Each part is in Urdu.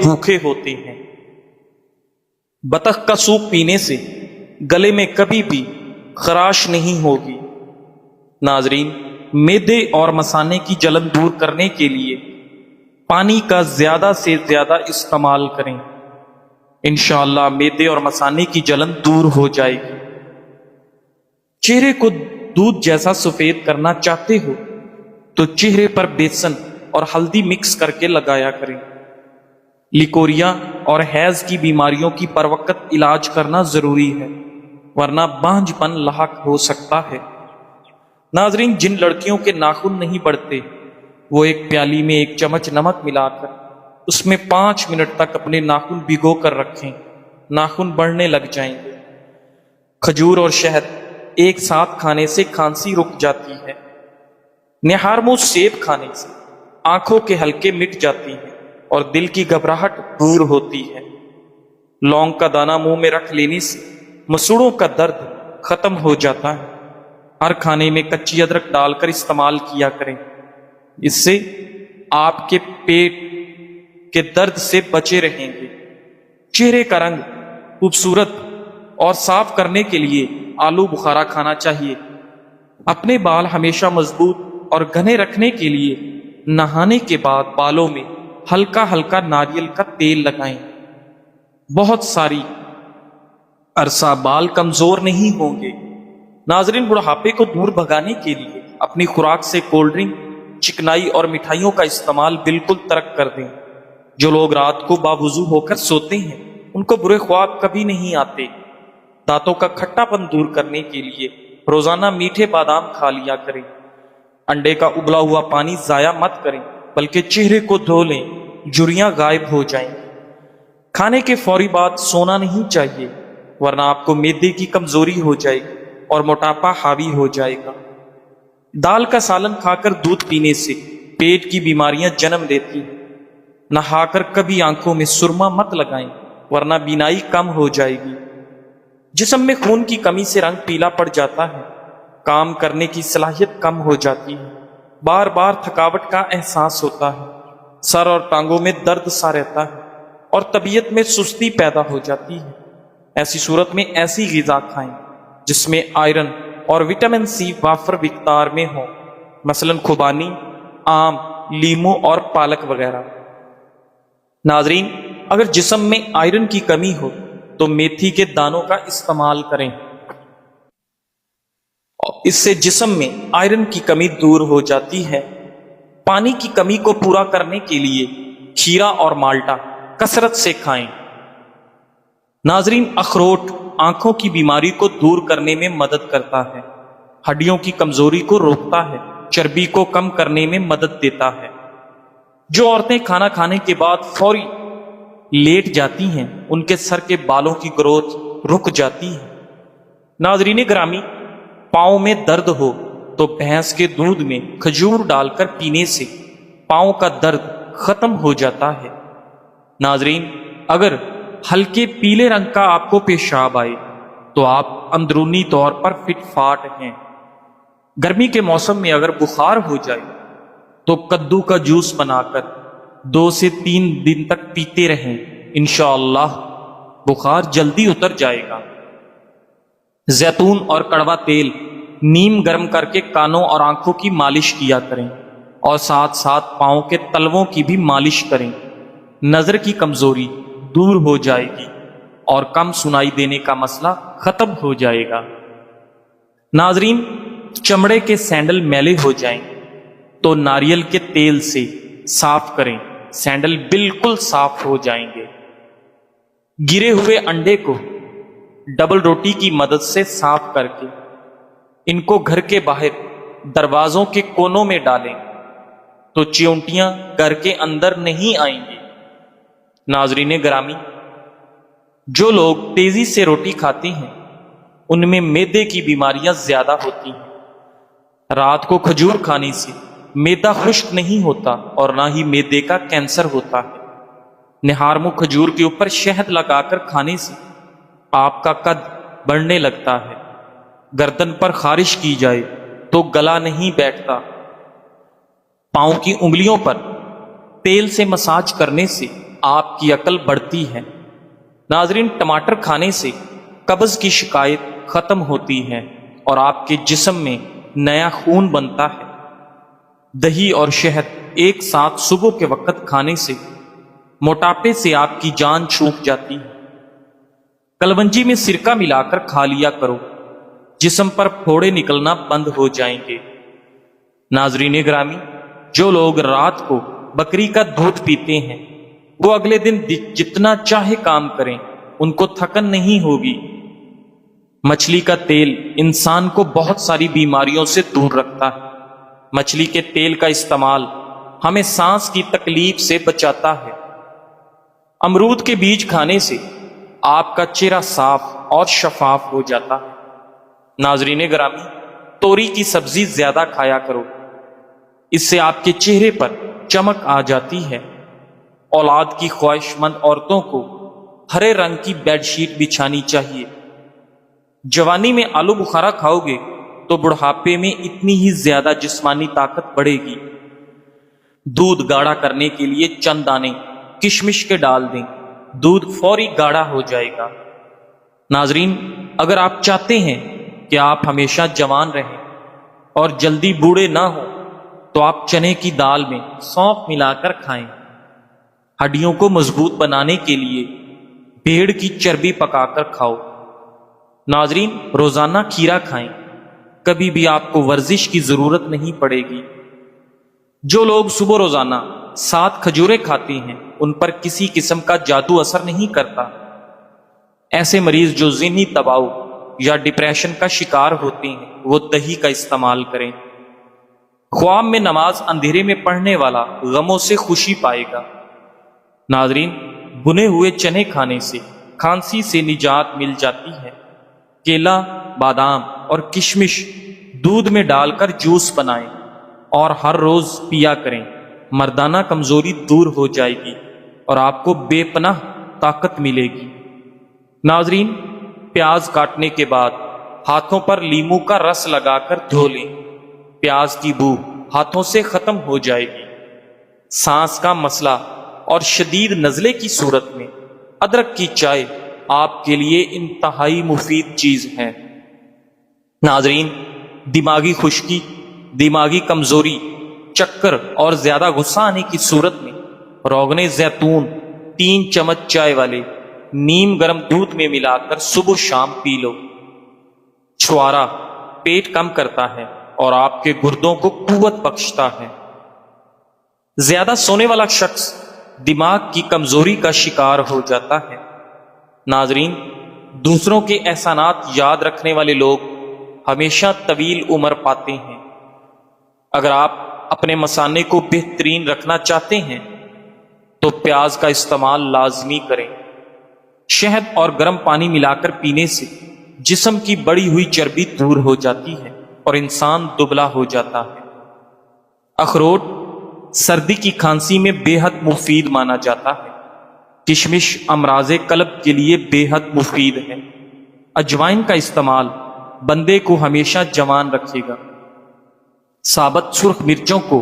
بھوکے ہوتے ہیں۔ بطخ کا سوپ پینے سے گلے میں کبھی بھی خراش نہیں ہوگی۔ ناظرین، معدے اور مثانے کی جلن دور کرنے کے لیے پانی کا زیادہ سے زیادہ استعمال کریں۔ انشاءاللہ معدے اور مثانے کی جلن دور ہو جائے گی۔ چہرے کو دودھ جیسا سفید کرنا چاہتے ہو تو چہرے پر بیسن اور ہلدی مکس کر کے لگایا کریں۔ لیکوریا اور حیض کی بیماریوں کی بروقت علاج کرنا ضروری ہے، ورنہ بانجھ پن لاحق ہو سکتا ہے۔ ناظرین، جن لڑکیوں کے ناخن نہیں بڑھتے وہ ایک پیالی میں 1 چمچ نمک ملا کر اس میں 5 منٹ تک اپنے ناخن بھگو کر رکھیں، ناخن بڑھنے لگ جائیں گے۔ کھجور اور شہد ایک ساتھ کھانے سے کھانسی رک جاتی ہے۔ نہارمو سیب کھانے سے آنکھوں کے حلقے مٹ جاتی ہیں اور دل کی گھبراہٹ دور ہوتی ہے۔ لونگ کا دانہ منہ میں رکھ لینے سے مسوڑوں کا درد ختم ہو جاتا ہے۔ ہر کھانے میں کچی ادرک ڈال کر استعمال کیا کریں، اس سے آپ کے پیٹ کے درد سے بچے رہیں گے۔ چہرے کا رنگ خوبصورت اور صاف کرنے کے لیے آلو بخارا کھانا چاہیے۔ اپنے بال ہمیشہ مضبوط اور گھنے رکھنے کے لیے نہانے کے بعد بالوں میں ہلکا ہلکا ناریل کا تیل لگائیں۔ بہت ساری عرصہ بال کمزور نہیں ہوں گے۔ ناظرین، بڑھاپے کو دور بھگانے کے لیے اپنی خوراک سے کولڈ ڈرنک، چکنائی اور مٹھائیوں کا استعمال بالکل ترک کر دیں۔ جو لوگ رات کو باوضو ہو کر سوتے ہیں ان کو برے خواب کبھی نہیں آتے۔ دانتوں کا کھٹا پن دور کرنے کے لیے روزانہ میٹھے بادام کھا لیا کریں۔ انڈے کا ابلا ہوا پانی ضائع مت کریں، بلکہ چہرے کو دھو لیں، جھریاں غائب ہو جائیں۔ کھانے کے فوری بعد سونا نہیں چاہیے، ورنہ آپ کو معدے کی کمزوری ہو جائے گی اور موٹاپا حاوی ہو جائے گا۔ دال کا سالن کھا کر دودھ پینے سے پیٹ کی بیماریاں جنم دیتی ہیں۔ نہا کر کبھی آنکھوں میں سرما مت لگائیں، ورنہ بینائی کم ہو جائے گی۔ جسم میں خون کی کمی سے رنگ پیلا پڑ جاتا ہے، کام کرنے کی صلاحیت کم ہو جاتی ہے، بار بار تھکاوٹ کا احساس ہوتا ہے، سر اور ٹانگوں میں درد سا رہتا ہے اور طبیعت میں سستی پیدا ہو جاتی ہے۔ ایسی صورت میں ایسی غذا کھائیں جس میں آئرن اور وٹامن سی وافر مقدار میں ہو، مثلا خوبانی، آم، لیمو اور پالک وغیرہ۔ ناظرین، اگر جسم میں آئرن کی کمی ہو تو میتھی کے دانوں کا استعمال کریں، اس سے جسم میں آئرن کی کمی دور ہو جاتی ہے۔ پانی کی کمی کو پورا کرنے کے لیے کھیرا اور مالٹا کثرت سے کھائیں۔ ناظرین، اخروٹ آنکھوں کی بیماری کو دور کرنے میں مدد کرتا ہے، ہڈیوں کی کمزوری کو روکتا ہے، چربی کو کم کرنے میں مدد دیتا ہے۔ جو عورتیں کھانا کھانے کے بعد فوری لیٹ جاتی ہیں ان کے سر کے بالوں کی گروتھ رک جاتی ہے۔ ناظرین گرامی، پاؤں میں درد ہو تو بھینس کے دودھ میں کھجور ڈال کر پینے سے پاؤں کا درد ختم ہو جاتا ہے۔ ناظرین، اگر ہلکے پیلے رنگ کا آپ کو پیشاب آئے تو آپ اندرونی طور پر فٹ فاٹ ہیں۔ گرمی کے موسم میں اگر بخار ہو جائے تو کدو کا جوس بنا کر 2 سے 3 دن تک پیتے رہیں، انشاءاللہ بخار جلدی اتر جائے گا۔ زیتون اور کڑوا تیل نیم گرم کر کے کانوں اور آنکھوں کی مالش کیا کریں اور ساتھ ساتھ پاؤں کے تلووں کی بھی مالش کریں۔ نظر کی کمزوری دور ہو جائے گی اور کم سنائی دینے کا مسئلہ ختم ہو جائے گا۔ ناظرین، چمڑے کے سینڈل میلے ہو جائیں تو ناریل کے تیل سے صاف کریں، سینڈل بالکل صاف ہو جائیں گے۔ گرے ہوئے انڈے کو ڈبل روٹی کی مدد سے صاف کر کے ان کو گھر کے باہر دروازوں کے کونوں میں ڈالیں تو چیونٹیاں گھر کے اندر نہیں آئیں گی۔ ناظرین گرامی، جو لوگ تیزی سے روٹی کھاتے ہیں ان میں معدے کی بیماریاں زیادہ ہوتی ہیں۔ رات کو کھجور کھانے سے معدہ خشک نہیں ہوتا اور نہ ہی معدے کا کینسر ہوتا ہے۔ نہارمو کھجور کے اوپر شہد لگا کر کھانے سے آپ کا قد بڑھنے لگتا ہے۔ گردن پر خارش کی جائے تو گلا نہیں بیٹھتا۔ پاؤں کی انگلیوں پر تیل سے مساج کرنے سے آپ کی عقل بڑھتی ہے۔ ناظرین، ٹماٹر کھانے سے قبض کی شکایت ختم ہوتی ہے اور آپ کے جسم میں نیا خون بنتا ہے۔ دہی اور شہد ایک ساتھ صبح کے وقت کھانے سے موٹاپے سے آپ کی جان چھوٹ جاتی ہے۔ کلونجی میں سرکہ ملا کر کھا لیا کرو، جسم پر پھوڑے نکلنا بند ہو جائیں گے۔ ناظرین گرامی، جو لوگ رات کو بکری کا دودھ پیتے ہیں وہ اگلے دن جتنا چاہے کام کریں، ان کو تھکن نہیں ہوگی۔ مچھلی کا تیل انسان کو بہت ساری بیماریوں سے دور رکھتا ہے۔ مچھلی کے تیل کا استعمال ہمیں سانس کی تکلیف سے بچاتا ہے۔ امرود کے بیج کھانے سے آپ کا چہرہ صاف اور شفاف ہو جاتا ہے۔ ناظرین گرامی، توری کی سبزی زیادہ کھایا کرو، اس سے آپ کے چہرے پر چمک آ جاتی ہے۔ اولاد کی خواہش مند عورتوں کو ہرے رنگ کی بیڈ شیٹ بچھانی چاہیے۔ جوانی میں آلو بخارا کھاؤ گے تو بڑھاپے میں اتنی ہی زیادہ جسمانی طاقت بڑھے گی۔ دودھ گاڑھا کرنے کے لیے چند دانے کشمش کے ڈال دیں، دودھ فوری گاڑھا ہو جائے گا۔ ناظرین، اگر آپ چاہتے ہیں کہ آپ ہمیشہ جوان رہیں اور جلدی بوڑھے نہ ہوں تو آپ چنے کی دال میں سونف ملا کر کھائیں۔ ہڈیوں کو مضبوط بنانے کے لیے بھیڑ کی چربی پکا کر کھاؤ۔ ناظرین، روزانہ کھیرا کھائیں، کبھی بھی آپ کو ورزش کی ضرورت نہیں پڑے گی۔ جو لوگ صبح روزانہ 7 کھجوریں کھاتے ہیں ان پر کسی قسم کا جادو اثر نہیں کرتا۔ ایسے مریض جو ذہنی دباؤ یا ڈپریشن کا شکار ہوتے ہیں وہ دہی کا استعمال کریں۔ خواب میں نماز اندھیرے میں پڑھنے والا غموں سے خوشی پائے گا۔ ناظرین، بنے ہوئے چنے کھانے سے کھانسی سے نجات مل جاتی ہے۔ کیلا، بادام اور کشمش دودھ میں ڈال کر جوس بنائیں اور ہر روز پیا کریں۔ مردانہ کمزوری دور ہو جائے گی اور آپ کو بے پناہ طاقت ملے گی۔ ناظرین، پیاز کاٹنے کے بعد ہاتھوں پر لیموں کا رس لگا کر دھو لیں، پیاز کی بو ہاتھوں سے ختم ہو جائے گی۔ سانس کا مسئلہ اور شدید نزلے کی صورت میں ادرک کی چائے آپ کے لیے انتہائی مفید چیز ہے۔ ناظرین، دماغی خشکی، دماغی کمزوری، چکر اور زیادہ غصہ آنے کی صورت میں روغن زیتون 3 چمچ چائے والے نیم گرم دودھ میں ملا کر صبح شام پی لو۔ چھوارا پیٹ کم کرتا ہے اور آپ کے گردوں کو قوت بخشتا ہے۔ زیادہ سونے والا شخص دماغ کی کمزوری کا شکار ہو جاتا ہے۔ ناظرین، دوسروں کے احسانات یاد رکھنے والے لوگ ہمیشہ طویل عمر پاتے ہیں۔ اگر آپ اپنے مثانے کو بہترین رکھنا چاہتے ہیں تو پیاز کا استعمال لازمی کریں۔ شہد اور گرم پانی ملا کر پینے سے جسم کی بڑی ہوئی چربی دور ہو جاتی ہے اور انسان دبلا ہو جاتا ہے۔ اخروٹ سردی کی کھانسی میں بے حد مفید مانا جاتا ہے۔ کشمش امراض قلب کے لیے بے حد مفید ہے۔ اجوائن کا استعمال بندے کو ہمیشہ جوان رکھے گا۔ ثابت سرخ مرچوں کو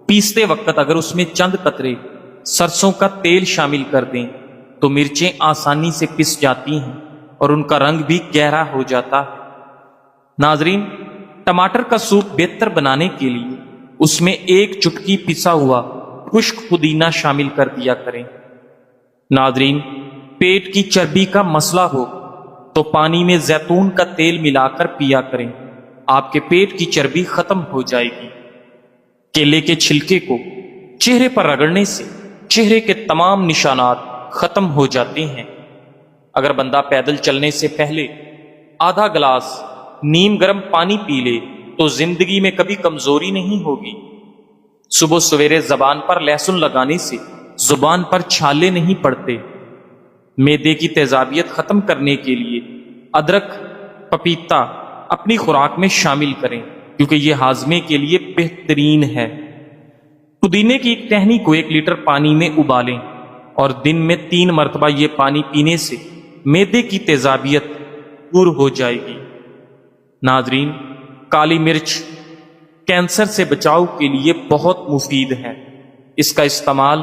پیستے وقت اگر اس میں چند قطرے سرسوں کا تیل شامل کر دیں تو مرچیں آسانی سے پس جاتی ہیں اور ان کا رنگ بھی گہرا ہو جاتا ہے۔ ناظرین، ٹماٹر کا سوپ بہتر بنانے کے لیے اس میں 1 چٹکی پسا ہوا خشک پودینہ شامل کر دیا کریں۔ ناظرین، پیٹ کی چربی کا مسئلہ ہو تو پانی میں زیتون کا تیل ملا کر پیا کریں، آپ کے پیٹ کی چربی ختم ہو جائے گی۔ کیلے کے چھلکے کو چہرے پر رگڑنے سے چہرے کے تمام نشانات ختم ہو جاتے ہیں۔ اگر بندہ پیدل چلنے سے پہلے آدھا گلاس نیم گرم پانی پی لے تو زندگی میں کبھی کمزوری نہیں ہوگی۔ صبح سویرے زبان پر لہسن لگانے سے زبان پر چھالے نہیں پڑتے۔ معدے کی تیزابیت ختم کرنے کے لیے ادرک، پپیتا اپنی خوراک میں شامل کریں کیونکہ یہ ہاضمے کے لیے بہترین ہے۔ پودینے کی ایک ٹہنی کو 1 لیٹر پانی میں ابالیں اور دن میں 3 مرتبہ یہ پانی پینے سے معدے کی تیزابیت دور ہو جائے گی۔ ناظرین، کالی مرچ کینسر سے بچاؤ کے لیے بہت مفید ہے۔ اس کا استعمال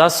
10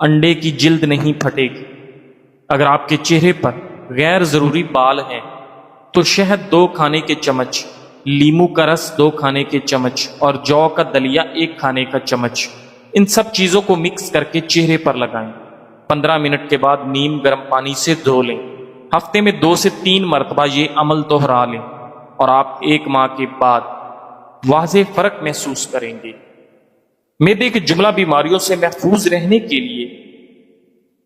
انڈے کی جلد نہیں پھٹے گی۔ اگر آپ کے چہرے پر غیر ضروری بال ہیں تو شہد 2 کھانے کے چمچ، لیمو کا رس 2 کھانے کے چمچ اور جو کا دلیا 1 کھانے کا چمچ، ان سب چیزوں کو مکس کر کے چہرے پر لگائیں۔ 15 منٹ کے بعد نیم گرم پانی سے دھو لیں۔ ہفتے میں 2 سے 3 مرتبہ یہ عمل دہرا لیں اور آپ 1 ماہ کے بعد واضح فرق محسوس کریں گے۔ معدے کی جملہ بیماریوں سے محفوظ رہنے کے لیے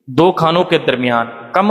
2 کھانوں کے درمیان کم